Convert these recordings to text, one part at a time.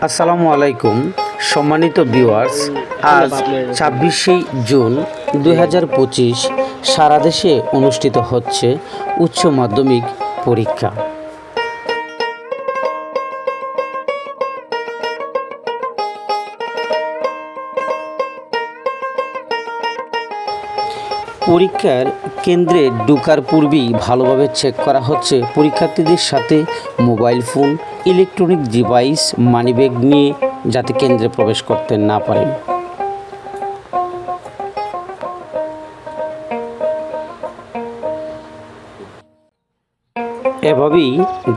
আসসালামু আলাইকুম সম্মানিত ভিউয়ার্স, আজ ২৬শে জুন ২০২৫ সারা দেশে অনুষ্ঠিত হচ্ছে উচ্চ মাধ্যমিক পরীক্ষা। পরীক্ষার কেন্দ্রে ঢোকার পূর্বেই ভালোভাবে চেক করা হচ্ছে পরীক্ষার্থীদের সাথে mobile phone, electronic device, money bag নিয়ে যাতে কেন্দ্রে প্রবেশ করতে না পারেন। এভাবেই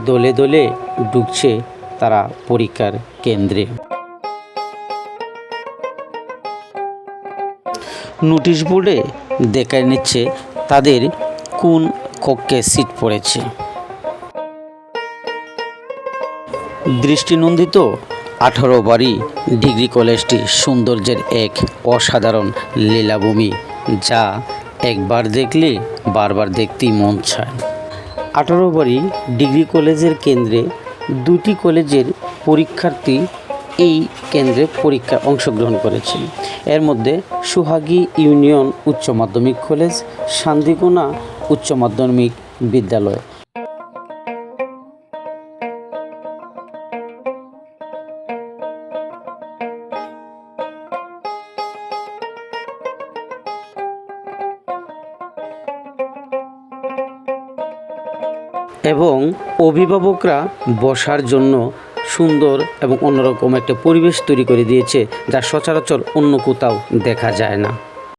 দলে দলে ঢুকছে তারা পরীক্ষার কেন্দ্রে। নোটিশ বোর্ডে দেখা নিচ্ছে তাদের কোন কক্ষে সিট পড়েছে। দৃষ্টিনন্দিত 18 বাড়ি ডিগ্রি কলেজটি সৌন্দর্যের এক অসাধারণ লীলাভূমি, যা একবার দেখলে বারবার দেখতেই মন চায়। 18 বাড়ি ডিগ্রি কলেজের কেন্দ্রে দুটি কলেজের পরীক্ষার্থী এই কেন্দ্রে পরীক্ষায় অংশগ্রহণ করেছে। এর মধ্যে সোহাগী ইউনিয়ন উচ্চ মাধ্যমিক কলেজ, শান্তিকোনা উচ্চ মাধ্যমিক বিদ্যালয়। এবং অভিভাবকরা বসার জন্য সুন্দর এবং অন্যরকম একটা পরিবেশ তৈরি করে দিয়েছে, যা সচরাচর অন্য কোথাও দেখা যায় না।